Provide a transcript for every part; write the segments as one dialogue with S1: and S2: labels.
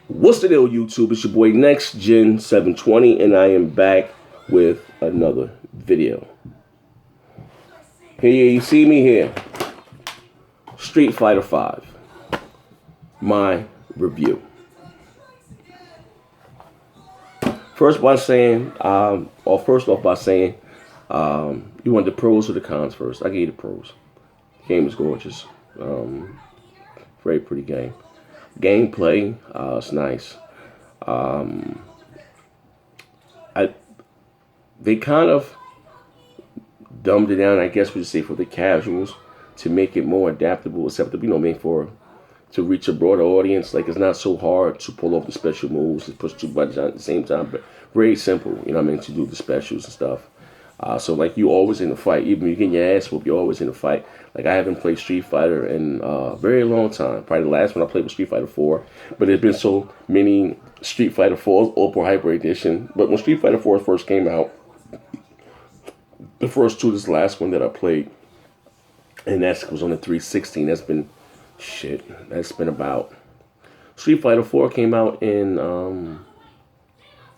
S1: What's the deal, YouTube? It's your boy NXTGEN720, and I am back with another video. Here you see me here. Street Fighter V. My review. First off by saying, you want the pros or the cons first? I give you the pros. The game is gorgeous. Very pretty game. Gameplay, it's nice. They kind of dumbed it down, I guess we should say, for the casuals to make it more adaptable, acceptable, made to reach a broader audience. Like, it's not so hard to pull off the special moves, to push two buttons at the same time, but very simple, to do the specials and stuff. So like, you always in the fight, even when you get your ass whooped, you're always in the fight. Like, I haven't played Street Fighter in a very long time. Probably the last one I played was Street Fighter 4, but there's been so many Street Fighter 4 Ultra Hyper Edition. But when Street Fighter 4 first came out, the first two, this last one that I played, and that was on the 360. That's been about. Street Fighter 4 came out in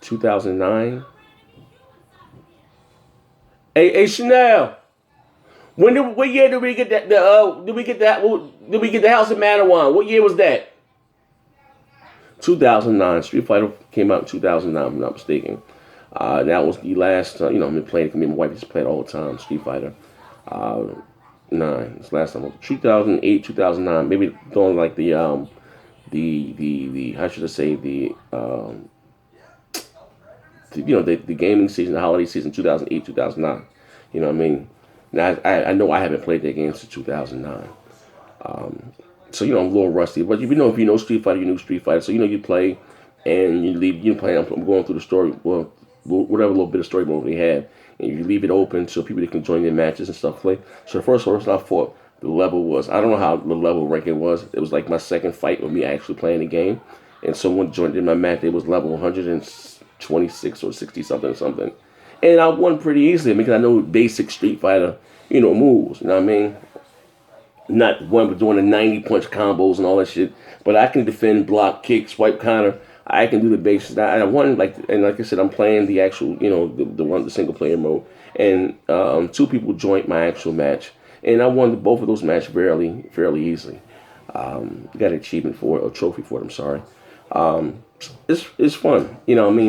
S1: 2009. Hey Chanel, what year did we get that? Did we get the House of Manawan? What year was that? 2009. Street Fighter came out in 2009, if I'm not mistaken. That was the last. I've been playing. Me and my wife just played all the time. Street Fighter 9. It's last time. 2008, 2009. Maybe during like the how should I say the gaming season, the holiday season, 2008, 2009. You know what I mean? Now, I know I haven't played that game since 2009. So, I'm a little rusty. But if you know Street Fighter, you knew Street Fighter. So, you play and you leave, I'm going through the story, well, whatever little bit of story mode they had. And you leave it open so people can join their matches and stuff play. So the first person I fought, the level was, I don't know how the level ranking was. It was like my second fight with me actually playing the game. And someone joined in my match. It was level 126 or 60 something. And I won pretty easily because I know basic Street Fighter, moves. You know what I mean? Not one with doing the 90 punch combos and all that shit. But I can defend, block, kick, swipe, counter. I can do the basics. I won, like I said, I'm playing the actual, the single player mode. And two people joined my actual match. And I won both of those matches fairly easily. Got an achievement for it, or trophy for it, I'm sorry. It's fun,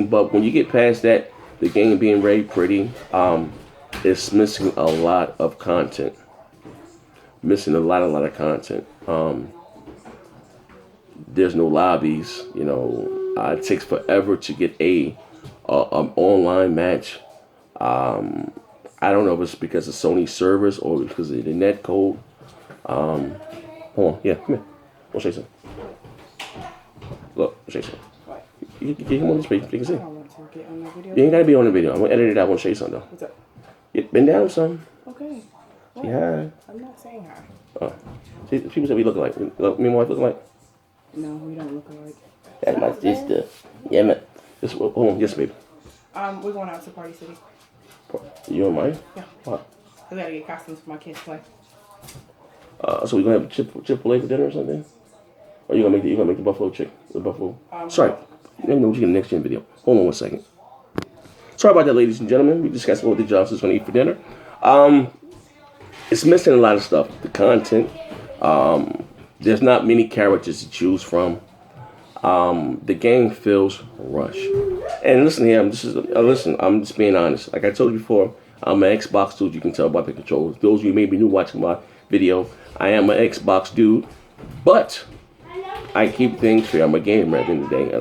S1: but when you get past that, the game being very pretty, it's missing a lot of content. Missing a lot of content. There's no lobbies, it takes forever to get an online match. I don't know if it's because of Sony servers or because of the net code. Hold on, yeah, come here. I'll show you something. Look, I'll show you something. You can come on this page, you can see. You ain't gotta be on the video. I'm gonna edit it out. I want to show you something though. What's up? Bend down some. Okay. Say hi. I'm not saying hi. Oh. See, people say we look alike. Me and my wife look alike. No, we don't look alike. That's my sister. Yeah, man. Just hold on. Yes, baby.
S2: We're going out to Party City.
S1: You and mine?
S2: Yeah.
S1: What?
S2: I gotta get costumes for my kids' play.
S1: So we gonna have Chick-fil-A for dinner or something? Or you gonna make the buffalo chick? The buffalo. Sorry. Let me know what you get in the next gen video. Hold on 1 second. Sorry about that, ladies and gentlemen. We discussed what the Johnson's gonna eat for dinner. It's missing a lot of stuff. The content. There's not many characters to choose from. The game feels rushed. And listen here, I'm just being honest. Like I told you before, I'm an Xbox dude. You can tell by the controls. Those of you may be new watching my video, I am an Xbox dude, but I keep things fair. I'm a gamer at the end of the day.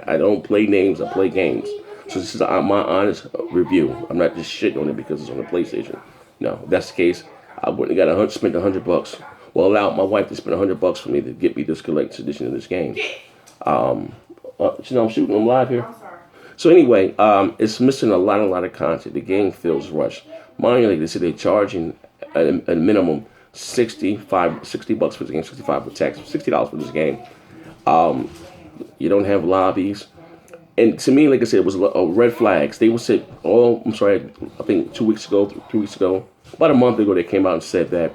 S1: I don't play names. I play games. So this is my honest review. I'm not just shitting on it because it's on the PlayStation. No, if that's the case, I wouldn't have spent $100. Well, allowed my wife to spend $100 for me to get me this collector's edition of this game. I'm shooting them live here. So anyway, it's missing a lot of content. The game feels rushed. Mind you, like they said, they're charging a minimum $60 for the game, $65 for tax, $60 for this game. You don't have lobbies. And to me, like I said, it was red flags. They would say, I think 2 weeks ago, 3 weeks ago, about a month ago, they came out and said that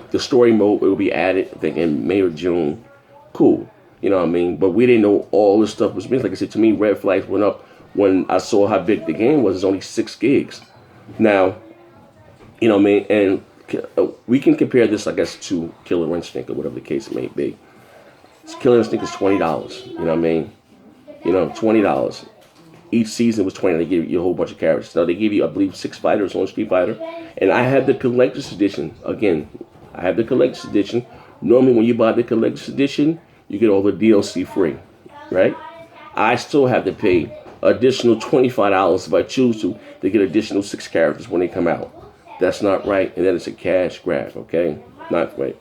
S1: the story mode will be added, I think, in May or June. Cool. You know what I mean? But we didn't know all this stuff was missing. Like I said, to me, red flags went up when I saw how big the game was. It's only 6 gigs. Now, you know what I mean? And we can compare this, I guess, to Killer Instinct or whatever the case may be. Killer Instinct is $20. You know what I mean? $20. Each season was 20. They give you a whole bunch of characters. Now they give you, I believe, 6 fighters on Street Fighter, and I have the collector's edition. Again, I have the collector's edition. Normally, when you buy the collector's edition, you get all the DLC free, right? I still have to pay additional $25 if I choose to get additional 6 characters when they come out. That's not right, and that is a cash grab. Okay, not right.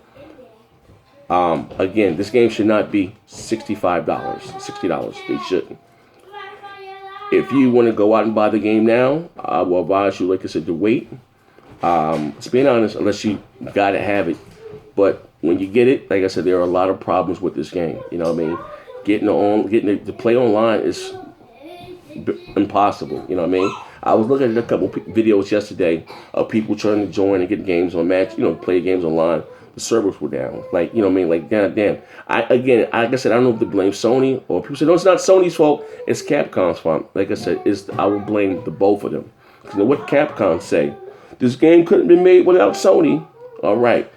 S1: Again, this game should not be $65, $60. They shouldn't. If you want to go out and buy the game now, I will advise you, like I said, to wait. To be honest, unless you gotta have it. But when you get it, like I said, there are a lot of problems with this game. You know what I mean? Getting it to play online is impossible. You know what I mean? I was looking at a couple videos yesterday of people trying to join and get games on match. Play games online. The servers were down. Like, you know what I mean? Like, damn. Like I said, I don't know if to blame Sony or people say, no, it's not Sony's fault. It's Capcom's fault. Like I said, I will blame the both of them. Because what Capcom say? This game couldn't be made without Sony. All right.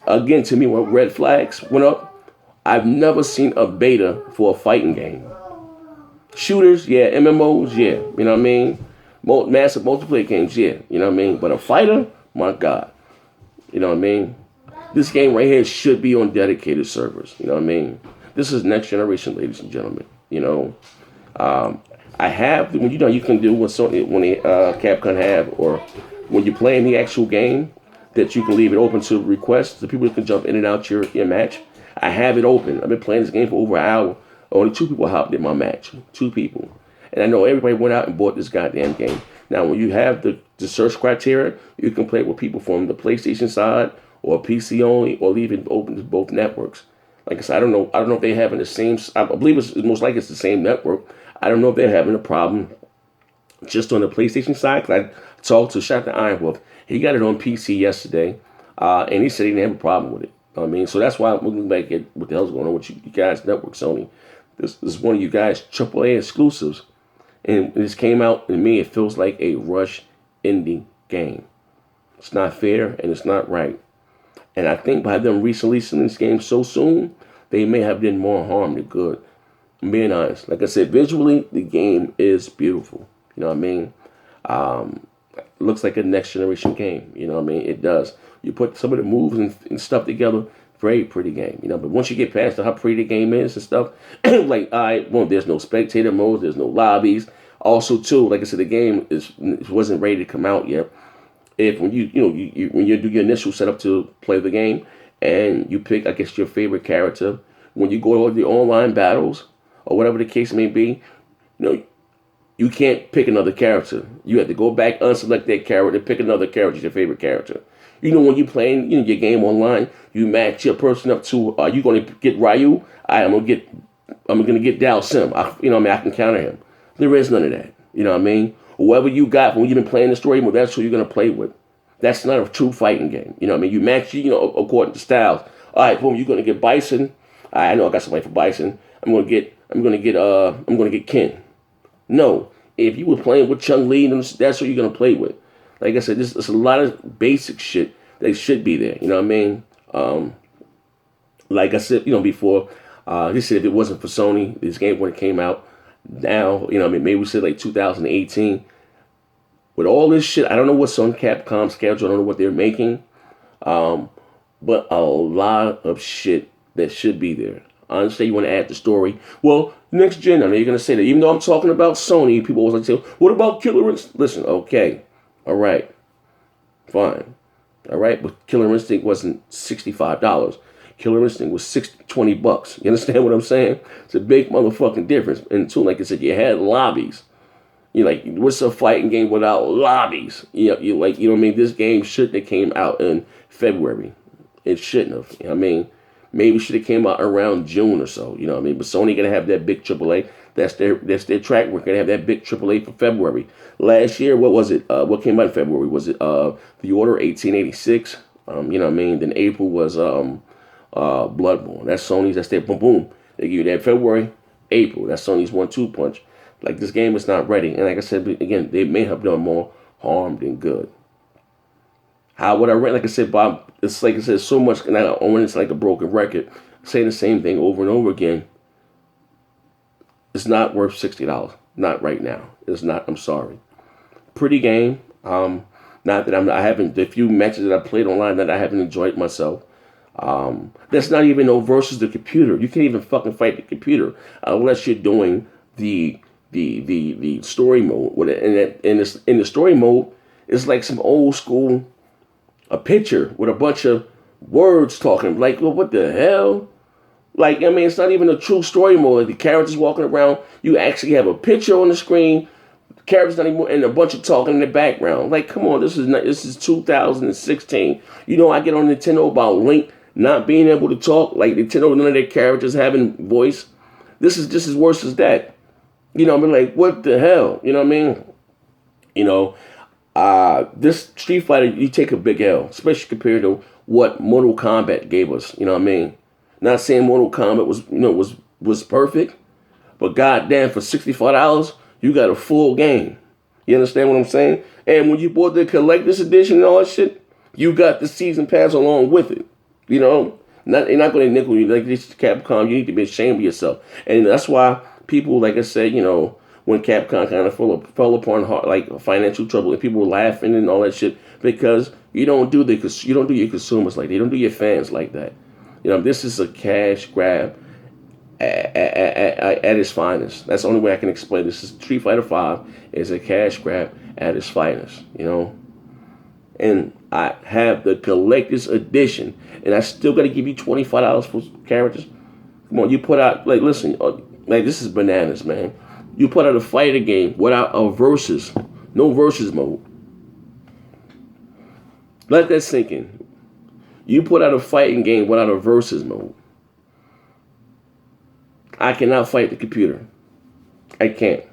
S1: Again, to me, when red flags went up, I've never seen a beta for a fighting game. Shooters, yeah. MMOs, yeah. You know what I mean? Massive multiplayer games, yeah. You know what I mean? But a fighter, my God. You know what I mean? This game right here should be on dedicated servers. You know what I mean? This is next generation, ladies and gentlemen. I have when you can do what Sony, when Capcom have, or when you're playing the actual game, that you can leave it open to requests. The people can jump in and out your match. I have it open. I've been playing this game for over an hour. Only 2 people hopped in my match. 2 people. And I know everybody went out and bought this goddamn game. Now, when you have the search criteria, you can play with people from the PlayStation side or PC only, or even open to both networks. Like I said, I don't know if they're having the same. I believe it's most likely it's the same network. I don't know if they're having a problem just on the PlayStation side. Cause I talked to Shot the Iron Wolf. He got it on PC yesterday, and he said he didn't have a problem with it. I mean, so that's why I'm looking back at what the hell's going on with you guys' network, Sony. This is one of you guys' AAA exclusives, and this came out, and to me, it feels like a rush indie game. It's not fair, and it's not right. And I think by them releasing this game so soon, they may have done more harm than good. I'm being honest. Like I said, visually, the game is beautiful. You know what I mean? It looks like a next generation game. You know what I mean? It does. You put some of the moves and stuff together, very pretty game. But once you get past how pretty the game is and stuff, like, there's no spectator mode, there's no lobbies. Also, too, like I said, the game wasn't ready to come out yet. If when you do your initial setup to play the game, and you pick, I guess, your favorite character, when you go to the online battles or whatever the case may be, you can't pick another character. You have to go back, unselect that character, and pick another character, your favorite character. When you're playing, your game online, you match your person up to, are you going to get Ryu? I'm gonna get Dao Sim. I can counter him. There is none of that. You know what I mean? Whoever you got when you've been playing the story mode, that's who you're going to play with. That's not a true fighting game. You know what I mean? You match, according to styles. All right, boom, you're going to get Bison. I know I got somebody for Bison. I'm going to get Ken. No, if you were playing with Chun-Li, that's who you're going to play with. Like I said, there's a lot of basic shit that should be there. You know what I mean? Like I said, before, he said if it wasn't for Sony, this game when it came out, now, maybe we said like 2018. With all this shit, I don't know what's on Capcom's schedule. I don't know what they're making. But a lot of shit that should be there. I understand you want to add the story. Well, next gen, I know you're going to say that. Even though I'm talking about Sony, people always like to say, what about Killer Instinct? Listen, okay. All right. Fine. All right. But Killer Instinct wasn't $65. Killer Instinct was $20. You understand what I'm saying? It's a big motherfucking difference. And too, like I said, you had lobbies. What's a fighting game without lobbies? You know what I mean? This game shouldn't have came out in February. It shouldn't have. You know what I mean? Maybe it should have came out around June or so. You know what I mean? But Sony gonna have that big AAA. That's their track. We're gonna have that big AAA for February. Last year, what was it? What came out in February? Was it The Order 1886? You know what I mean? Then April was Bloodborne. That's Sony's. That's their boom boom. They give you that February, April. That's Sony's 1-2 punch. Like, this game is not ready. And like I said, again, they may have done more harm than good. How would I rent? Like I said, Bob, it's like I said, so much, and I own it's like a broken record, saying the same thing over and over again. It's not worth $60. Not right now. It's not. I'm sorry. Pretty game. Not that I haven't, the few matches that I played online that I haven't enjoyed myself. That's not even no versus the computer. You can't even fucking fight the computer unless you're doing the story mode. In the story mode, it's like some old school a picture with a bunch of words talking. Like, well, what the hell? Like, I mean, it's not even a true story mode. Like, the characters walking around, you actually have a picture on the screen, the characters not even, and a bunch of talking in the background. Like, come on, this is 2016. You know, I get on Nintendo about Link not being able to talk. Like, Nintendo, none of their characters having voice. This is just as worse as that. You know, I mean, like, what the hell? You know what I mean? You know, this Street Fighter, you take a big L, especially compared to what Mortal Kombat gave us. You know what I mean? Not saying Mortal Kombat was perfect, but goddamn, for $65, you got a full game. You understand what I'm saying? And when you bought the collector's edition and all that shit, you got the season pass along with it. You know, they're not going to nickel you. Like this Capcom, you need to be ashamed of yourself. And that's why people, like I said, you know, when Capcom kind of fell upon hard, like financial trouble, and people were laughing and all that shit, because you don't do your consumers like that. You don't do your fans like that. You know, this is a cash grab at its finest. That's the only way I can explain this. Street Fighter V is a cash grab at its finest. You know, and I have the collector's edition, and I still got to give you $25 for characters. Come on, you put out, like, listen, like, this is bananas, man. You put out a fighter game without a versus, no versus mode. Let that sink in. You put out a fighting game without a versus mode. I cannot fight the computer. I can't.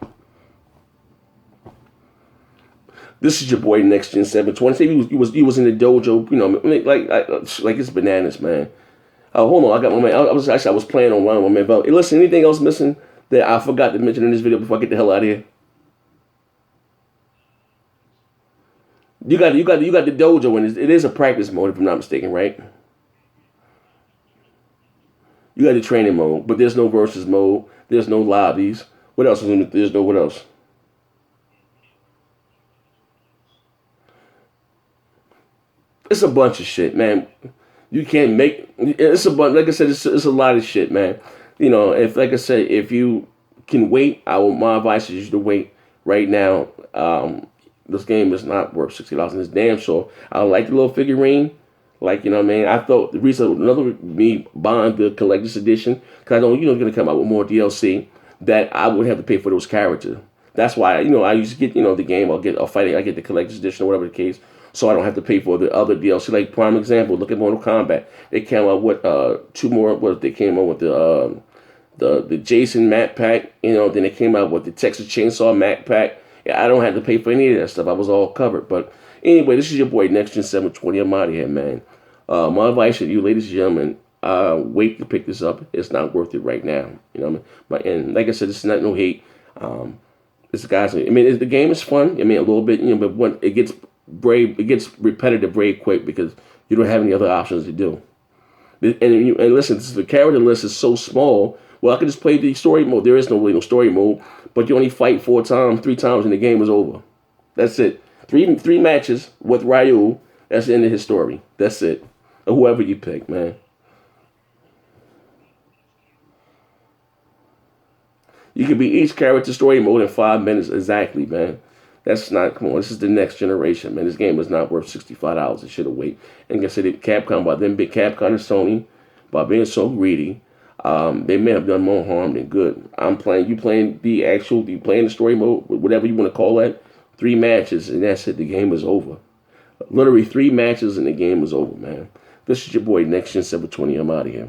S1: This is your boy NXTGEN720. Say you was in the dojo, you know, like it's bananas, man. Hold on, I got my man. I was playing online with my man. Hey, listen, anything else missing that I forgot to mention in this video before I get the hell out of here? You got the dojo, and it is a practice mode, if I'm not mistaken, right? You got the training mode, but there's no versus mode. There's no lobbies. What else is in it? There's no what else? It's a bunch of shit, man. You can't make it's a bunch. Like I said, it's a lot of shit, man. You know, if you can wait, my advice is you to wait right now. This game is not worth $60, and it's damn sure. I like the little figurine, like, you know what I mean. I thought the reason me buying the collector's edition, because I know it's gonna come out with more DLC, that I would have to pay for those characters. That's why I used to get the game. I get the collector's edition or whatever the case, so I don't have to pay for the other DLC. Like, prime example, look at Mortal Kombat. They came out with two more. They came out with the Jason map pack. Then they came out with the Texas Chainsaw map pack. I don't have to pay for any of that stuff. I was all covered. But anyway, this is your boy NXTGEN720. I'm out of here, man. My advice to you, ladies and gentlemen, wait to pick this up. It's not worth it right now. You know what I mean? But, and like I said, this is not no hate. The game is fun. A little bit, but when it gets repetitive very quick because you don't have any other options to do. And listen, the character list is so small. Well, I could just play the story mode. There is no story mode, but you only fight 3 times, and the game is over. That's it. Three matches with Ryu. That's the end of his story. That's it. Or whoever you pick, man. You can beat each character story mode in 5 minutes exactly, man. That's not, come on, this is the next generation, man. This game is not worth $65. It should have waited. And like I said, Capcom, Capcom and Sony, by being so greedy, they may have done more harm than good. You playing the story mode, whatever you want to call that, 3 matches, and that's it. The game is over. Literally 3 matches and the game is over, man. This is your boy NXTGEN720. I'm out of here.